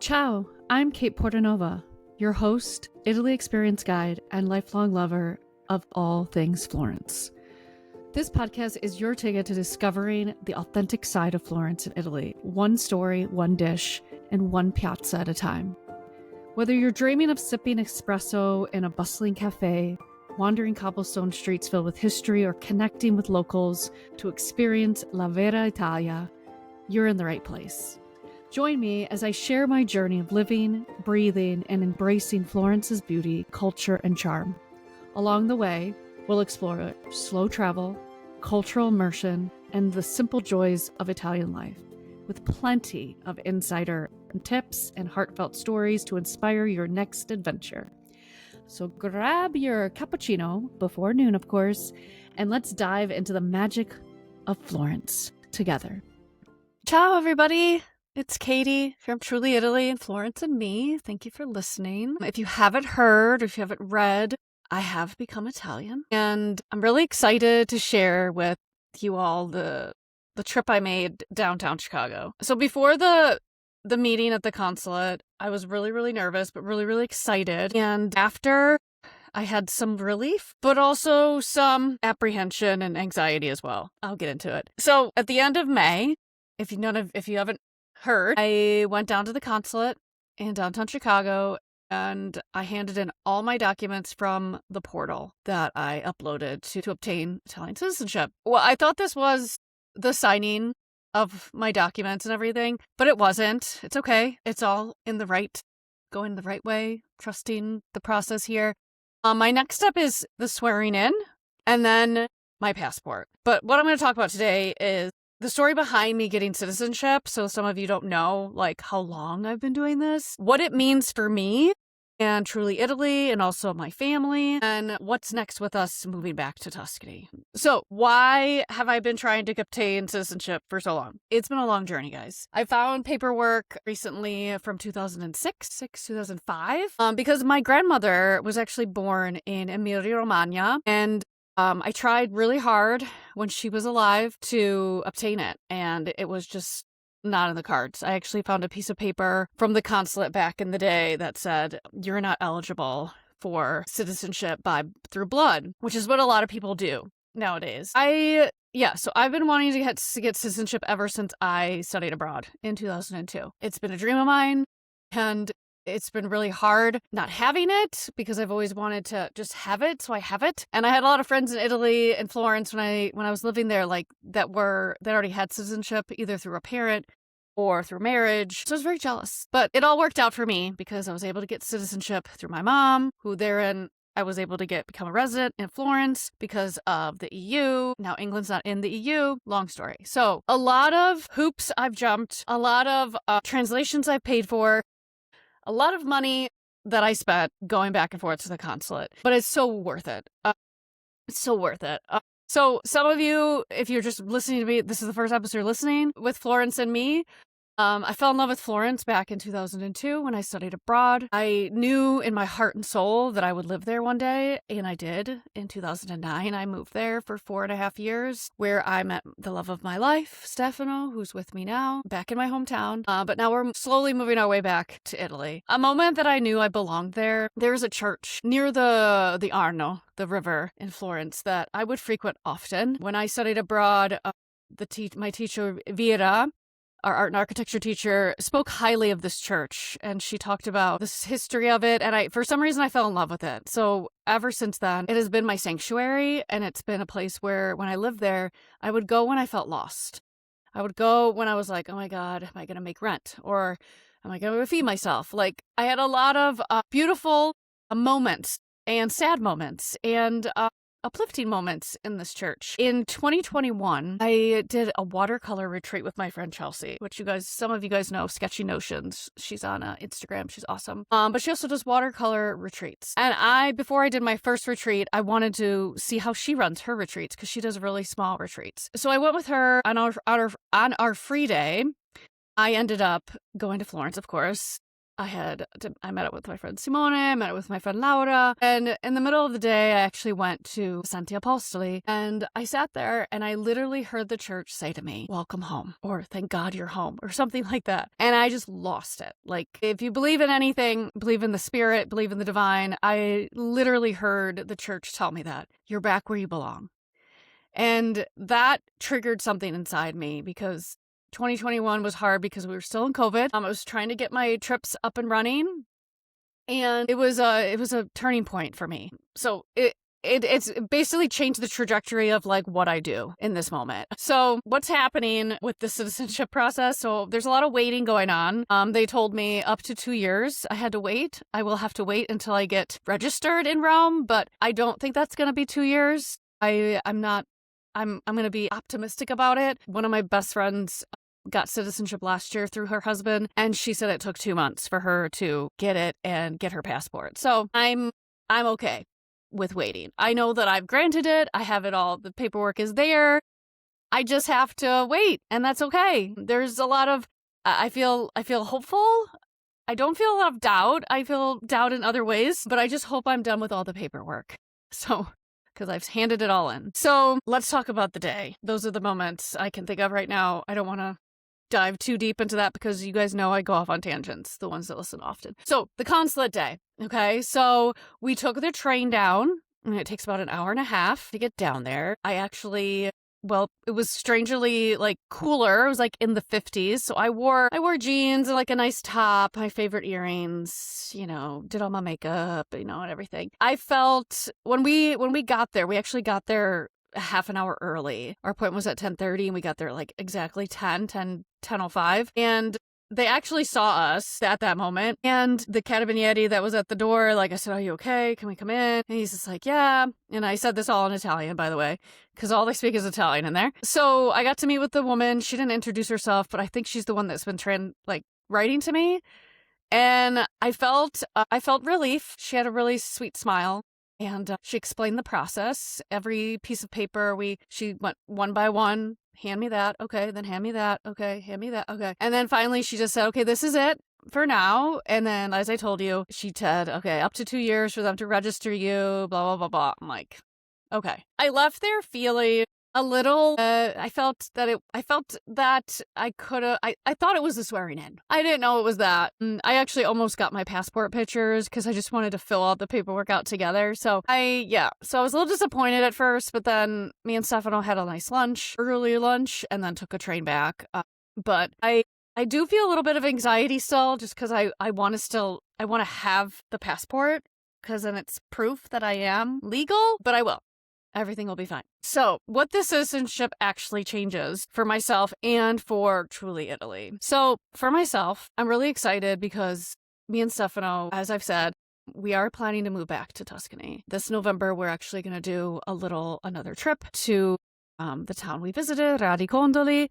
Ciao, I'm Kate Portanova, your host, Italy Experience Guide, and lifelong lover of all things Florence. This podcast is your ticket to discovering the authentic side of Florence and Italy, one story, one dish, and one piazza at a time. Whether you're dreaming of sipping espresso in a bustling cafe, wandering cobblestone streets filled with history, or connecting with locals to experience La Vera Italia, you're in the right place. Join me as I share my journey of living, breathing, and embracing Florence's beauty, culture, and charm. Along the way, we'll explore slow travel, cultural immersion, and the simple joys of Italian life, with plenty of insider tips and heartfelt stories to inspire your next adventure. So grab your cappuccino, before noon of course, and let's dive into the magic of Florence together. Ciao everybody! It's Katie from Truly Italy and Florence and me. Thank you for listening. If you haven't heard or if you haven't read, I have become Italian, and I'm really excited to share with you all the trip I made downtown Chicago. So before the meeting at the consulate, I was really nervous, but really excited. And after, I had some relief, but also some apprehension and anxiety as well. I'll get into it. So at the end of May, if you haven't heard, I went down to the consulate in downtown Chicago and I handed in all my documents from the portal that I uploaded to obtain Italian citizenship. Well, I thought this was the signing of my documents and everything, but it wasn't. It's okay. It's all going the right way, trusting the process here. My next step is the swearing in and then my passport. But what I'm going to talk about today is the story behind me getting citizenship. So some of you don't know how long I've been doing this, what it means for me and Truly Italy and also my family, and what's next with us moving back to Tuscany. So why have I been trying to obtain citizenship for so long? It's been a long journey, guys. I found paperwork recently from 2005, because my grandmother was actually born in Emilia-Romagna, and I tried really hard when she was alive to obtain it, and it was just not in the cards. I actually found a piece of paper from the consulate back in the day that said, you're not eligible for citizenship through blood, which is what a lot of people do nowadays. So I've been wanting to get citizenship ever since I studied abroad in 2002. It's been a dream of mine, and it's been really hard not having it because I've always wanted to just have it, so I have it. And I had a lot of friends in Italy and Florence when I was living there, that already had citizenship either through a parent or through marriage. So I was very jealous. But it all worked out for me because I was able to get citizenship through my mom, who therein I was able to become a resident in Florence because of the EU. Now England's not in the EU. Long story. So a lot of hoops I've jumped, a lot of translations I've paid for, a lot of money that I spent going back and forth to the consulate, but it's so worth it. It's so worth it. So some of you, if you're just listening to me, this is the first episode you're listening with Florence and me. I fell in love with Florence back in 2002 when I studied abroad. I knew in my heart and soul that I would live there one day, and I did. In 2009, I moved there for 4.5 years, where I met the love of my life, Stefano, who's with me now, back in my hometown. But now we're slowly moving our way back to Italy. A moment that I knew I belonged there, there's a church near the Arno, the river in Florence, that I would frequent often. When I studied abroad, my teacher, Vera, our art and architecture teacher, spoke highly of this church, and she talked about this history of it, and for some reason I fell in love with it. So ever since then, it has been my sanctuary, and it's been a place where when I lived there, I would go when I felt lost. I would go when I was like, oh my God, am I going to make rent? Or am I going to feed myself? I had a lot of beautiful moments and sad moments and uplifting moments in this church. In 2021, I did a watercolor retreat with my friend Chelsea, which some of you guys know, Sketchy Notions. She's on Instagram. She's awesome. But she also does watercolor retreats. And before I did my first retreat, I wanted to see how she runs her retreats because she does really small retreats. So I went with her on our free day. I ended up going to Florence, of course. I met up with my friend Simone, I met up with my friend Laura, and in the middle of the day, I actually went to Santi Apostoli, and I sat there and I literally heard the church say to me, welcome home, or thank God you're home, or something like that. And I just lost it. Like, if you believe in anything, believe in the spirit, believe in the divine, I literally heard the church tell me that. You're back where you belong. And that triggered something inside me because 2021 was hard because we were still in COVID. I was trying to get my trips up and running, and it was a turning point for me. So it's basically changed the trajectory of like what I do in this moment. So what's happening with the citizenship process? So there's a lot of waiting going on. They told me up to 2 years I had to wait. I will have to wait until I get registered in Rome, but I don't think that's going to be 2 years. I'm going to be optimistic about it. One of my best friends got citizenship last year through her husband, and she said it took 2 months for her to get it and get her passport. So I'm okay with waiting. I know that I've granted it. I have it all. The paperwork is there. I just have to wait, and that's okay. There's a lot of I feel hopeful. I don't feel a lot of doubt. I feel doubt in other ways, but I just hope I'm done with all the paperwork. So, because I've handed it all in. So let's talk about the day. Those are the moments I can think of right now. I don't want to dive too deep into that because you guys know I go off on tangents, the ones that listen often. So the consulate day. Okay, so we took the train down, and it takes about an hour and a half to get down there. It was strangely like cooler. It was like in the 50s. So I wore jeans and like a nice top, my favorite earrings, did all my makeup, and everything. I felt when we got there, we actually got there a half an hour early. Our appointment was at 10:30 and we got there like exactly 10:05. And they actually saw us at that moment. And the carabinieri that was at the door, like I said, are you okay? Can we come in? And he's just like, yeah. And I said this all in Italian, by the way, because all they speak is Italian in there. So I got to meet with the woman. She didn't introduce herself, but I think she's the one that's been writing to me. And I felt relief. She had a really sweet smile. And she explained the process. Every piece of paper, she went one by one. Hand me that. Okay. Then hand me that. Okay. Hand me that. Okay. And then finally she just said, okay, this is it for now. And then, as I told you, she said, okay, up to 2 years for them to register you, blah, blah, blah, blah. I'm like, okay. I left there feeling a little, I felt that I thought it was the swearing in. I didn't know it was that. I actually almost got my passport pictures because I just wanted to fill all the paperwork out together. So I was a little disappointed at first, but then me and Stefano had a nice early lunch, and then took a train back. But I do feel a little bit of anxiety still, just because I want to have the passport, because then it's proof that I am legal, but I will. Everything will be fine. So what the citizenship actually changes for myself and for Truly Italy. So for myself, I'm really excited because me and Stefano, as I've said, we are planning to move back to Tuscany. This November, we're actually going to do another trip to the town we visited, Radicondoli,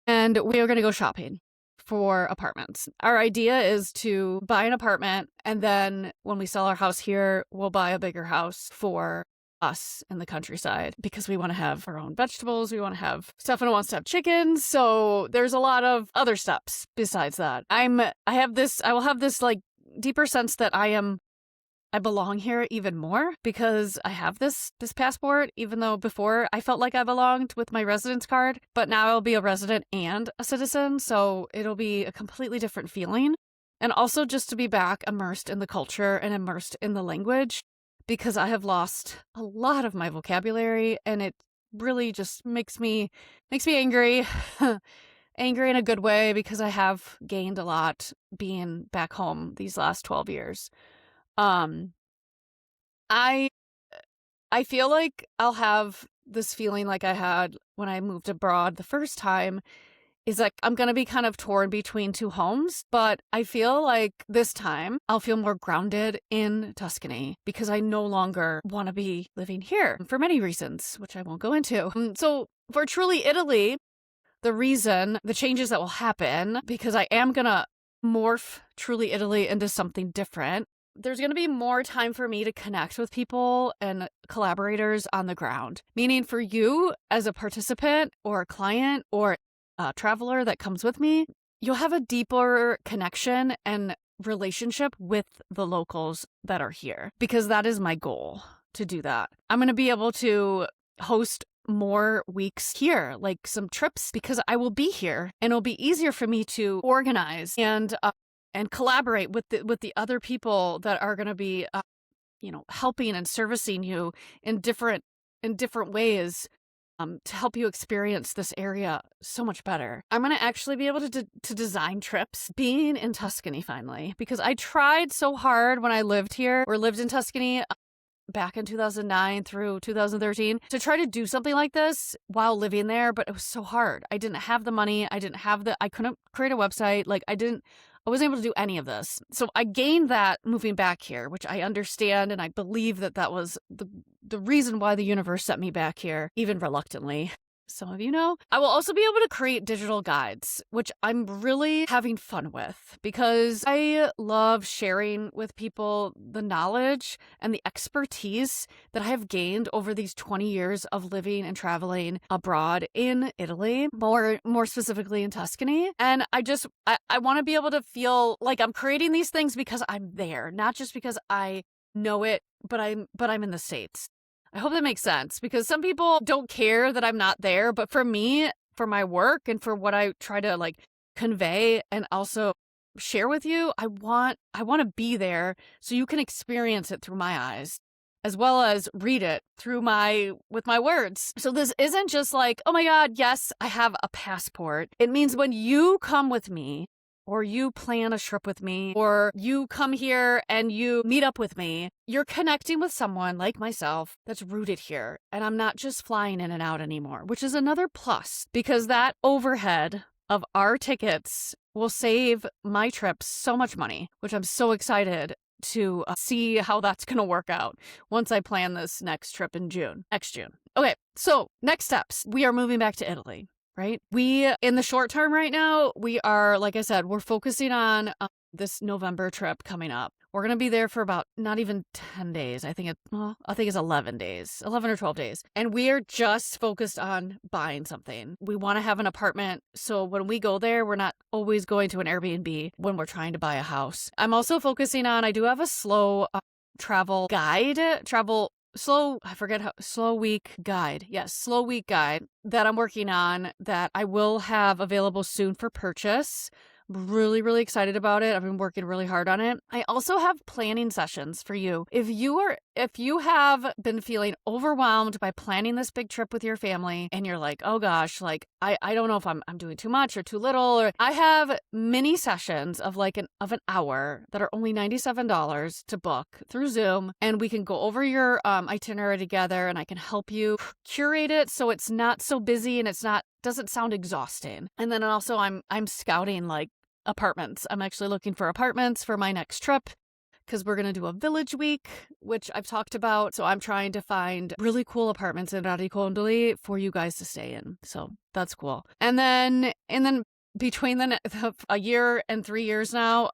and we are going to go shopping for apartments. Our idea is to buy an apartment, and then when we sell our house here, we'll buy a bigger house for us in the countryside, because we want to have our own vegetables. Stefano wants to have chickens. So there's a lot of other steps besides that. I will have this like deeper sense that I belong here even more because I have this passport, even though before I felt like I belonged with my residence card, but now I'll be a resident and a citizen. So it'll be a completely different feeling. And also just to be back immersed in the culture and immersed in the language, because I have lost a lot of my vocabulary, and it really just makes me angry. Angry in a good way, because I have gained a lot being back home these last 12 years. I feel like I'll have this feeling like I had when I moved abroad the first time, is like I'm going to be kind of torn between two homes, but I feel like this time I'll feel more grounded in Tuscany because I no longer want to be living here for many reasons, which I won't go into. So for Truly Italy, the changes that will happen, because I am going to morph Truly Italy into something different. There's going to be more time for me to connect with people and collaborators on the ground, meaning for you as a participant or a client or a traveler that comes with me, you'll have a deeper connection and relationship with the locals that are here, because that is my goal, to do that. I'm going to be able to host more weeks here, like some trips, because I will be here and it'll be easier for me to organize and collaborate with the other people that are going to be helping and servicing you in different ways, to help you experience this area so much better. I'm going to actually be able to design trips being in Tuscany finally, because I tried so hard when I lived here or lived in Tuscany back in 2009 through 2013 to try to do something like this while living there, but it was so hard. I didn't have the money. I couldn't create a website. I wasn't able to do any of this. So I gained that moving back here, which I understand, and I believe that was the reason why the universe sent me back here, even reluctantly. Some of you know. I will also be able to create digital guides, which I'm really having fun with, because I love sharing with people the knowledge and the expertise that I have gained over these 20 years of living and traveling abroad in Italy, more specifically in Tuscany. And I want to be able to feel like I'm creating these things because I'm there, not just because I know it, but I'm in the States. I hope that makes sense, because some people don't care that I'm not there. But for me, for my work and for what I try to convey and also share with you, I want to be there so you can experience it through my eyes, as well as read it with my words. So this isn't just like, oh my God, yes, I have a passport. It means when you come with me, or you plan a trip with me, or you come here and you meet up with me, you're connecting with someone like myself that's rooted here. And I'm not just flying in and out anymore, which is another plus, because that overhead of our tickets will save my trips so much money, which I'm so excited to see how that's going to work out once I plan this next trip in next June. Okay, so next steps. We are moving back to Italy. Right? In the short term right now, we are, like I said, we're focusing on this November trip coming up. We're going to be there for about not even 10 days. I think it's 11 days, 11 or 12 days. And we are just focused on buying something. We want to have an apartment. So when we go there, we're not always going to an Airbnb when we're trying to buy a house. I'm also focusing on, I do have a slow travel guide, slow week guide. Yes, slow week guide that I'm working on that I will have available soon for purchase. Really, really excited about it. I've been working really hard on it. I also have planning sessions for you. If you have been feeling overwhelmed by planning this big trip with your family and you're like, oh gosh, I don't know if I'm doing too much or too little, or I have mini sessions of an hour that are only $97 to book through Zoom, and we can go over your itinerary together, and I can help you curate it so it's not so busy and doesn't sound exhausting. And then also I'm scouting apartments. I'm actually looking for apartments for my next trip, because we're going to do a village week, which I've talked about. So I'm trying to find really cool apartments in Radicondoli for you guys to stay in. So that's cool. And then between a year and 3 years now,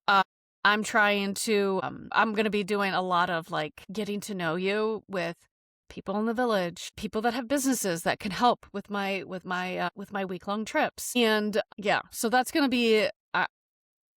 I'm trying to, I'm going to be doing a lot of getting to know you with people in the village, people that have businesses that can help with my week-long trips. And yeah, so that's going to be,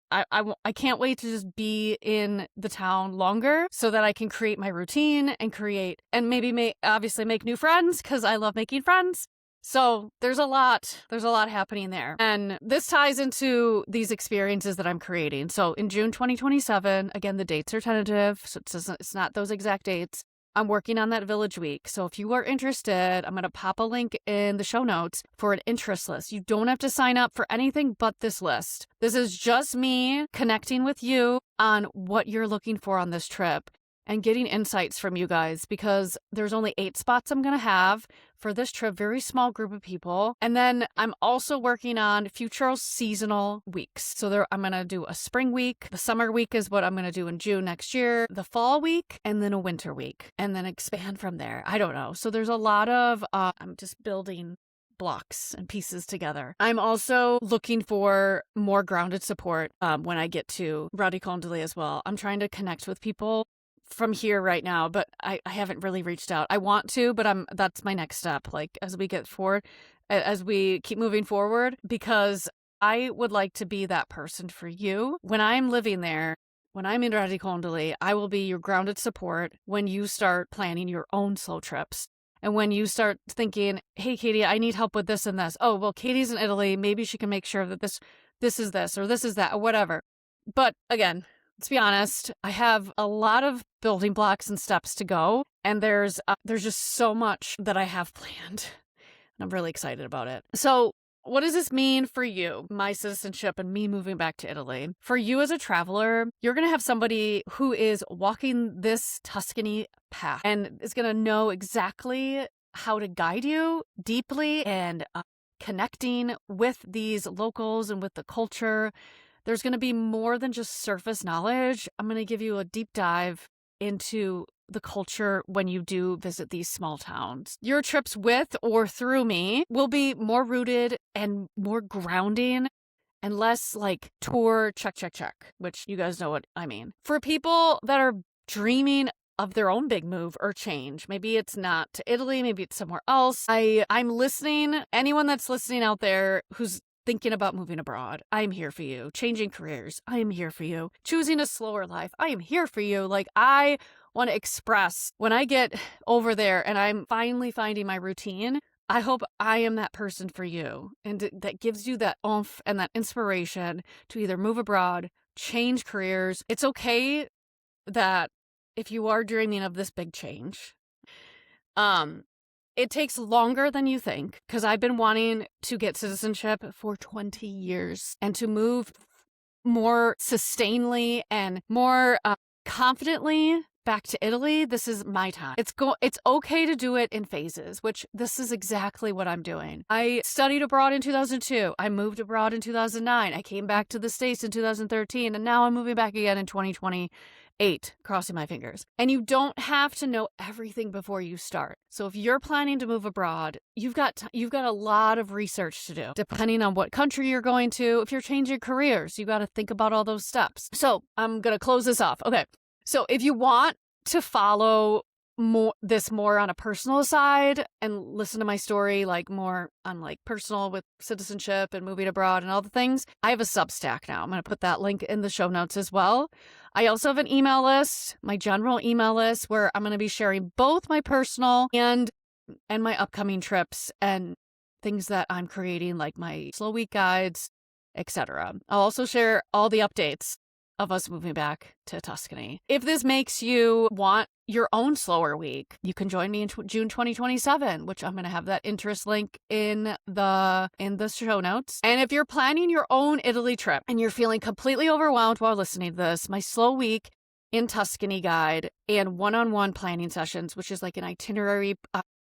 I can't wait to just be in the town longer so that I can create my routine and maybe obviously make new friends, because I love making friends. So there's a lot happening there. And this ties into these experiences that I'm creating. So in June 2027, again, the dates are tentative, so it's not those exact dates. I'm working on that village week. So if you are interested, I'm going to pop a link in the show notes for an interest list. You don't have to sign up for anything but this list. This is just me connecting with you on what you're looking for on this trip and getting insights from you guys, because there's only 8 spots I'm going to have for this trip, very small group of people. And then I'm also working on future seasonal weeks. So I'm going to do a spring week. The summer week is what I'm going to do in June next year, the fall week, and then a winter week, and then expand from there. I don't know. So there's a lot of, I'm just building blocks and pieces together. I'm also looking for more grounded support when I get to Radicondoli as well. I'm trying to connect with people from here right now, but I haven't really reached out. I want to, but that's my next step, as we get forward, as we keep moving forward, because I would like to be that person for you when I'm living there. when I'm in Radicondoli, I will be your grounded support when you start planning your own slow trips. And when you start thinking, hey, Katie, I need help with this and this. Oh, well, Katie's in Italy. Maybe she can make sure that this is this or this is that or whatever. But again, let's be honest, I have a lot of building blocks and steps to go. And there's just so much that I have planned. And I'm really excited about it. So what does this mean for you, my citizenship and me moving back to Italy? For you as a traveler, you're going to have somebody who is walking this Tuscany path and is going to know exactly how to guide you deeply and connecting with these locals and with the culture. There's going to be more than just surface knowledge. I'm going to give you a deep dive into the culture when you do visit these small towns. Your trips with or through me will be more rooted and more grounding and less like tour check, which you guys know what I mean. For people that are dreaming of their own big move or change, maybe it's not to Italy, maybe it's somewhere else. I'm listening. Anyone that's listening out there who's thinking about moving abroad, I'm here for you. Changing careers, I am here for you. Choosing a slower life, I am here for you. Like, I want to express when I get over there and I'm finally finding my routine, I hope I am that person for you. And that gives you that oomph and that inspiration to either move abroad, change careers. It's okay that if you are dreaming of this big change, it takes longer than you think, because I've been wanting to get citizenship for 20 years and to move more sustainably and more confidently back to Italy. This is my time. It's okay to do it in phases, which this is exactly what I'm doing. I studied abroad in 2002. I moved abroad in 2009. I came back to the States in 2013, and now I'm moving back again in 2028, crossing my fingers. And you don't have to know everything before you start. So if you're planning to move abroad, you've got a lot of research to do, depending on what country you're going to. If you're changing careers, you got to think about all those steps. So I'm going to close this off. Okay. So if you want to follow more on a personal side and listen to my story, like more on like personal with citizenship and moving abroad and all the things, I have a Substack now. I'm going to put that link in the show notes as well. I also have an email list, my general email list, where I'm going to be sharing both my personal and my upcoming trips and things that I'm creating, like my slow week guides, etc. I'll also share all the updates of us moving back to Tuscany. If this makes you want your own slower week, you can join me in June 2027, which I'm going to have that interest link in the show notes. And if you're planning your own Italy trip and you're feeling completely overwhelmed while listening to this, my slow week in Tuscany guide and one-on-one planning sessions, which is like an itinerary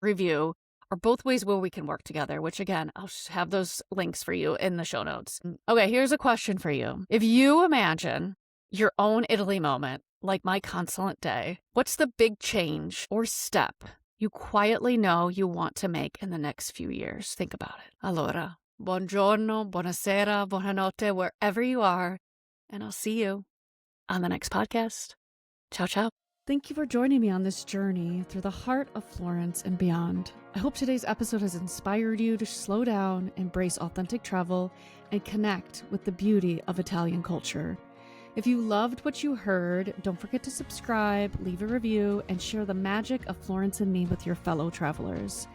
review, are both ways where we can work together, which again, I'll have those links for you in the show notes. Okay, here's a question for you. If you imagine your own Italy moment, like my consulate day, what's the big change or step you quietly know you want to make in the next few years? Think about it. Allora, buongiorno, buonasera, buonanotte, wherever you are, and I'll see you on the next podcast. Ciao, ciao. Thank you for joining me on this journey through the heart of Florence and beyond. I hope today's episode has inspired you to slow down, embrace authentic travel, and connect with the beauty of Italian culture. If you loved what you heard, don't forget to subscribe, leave a review, and share the magic of Florence and me with your fellow travelers.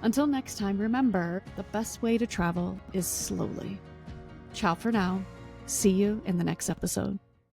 Until next time, remember, the best way to travel is slowly. Ciao for now. See you in the next episode.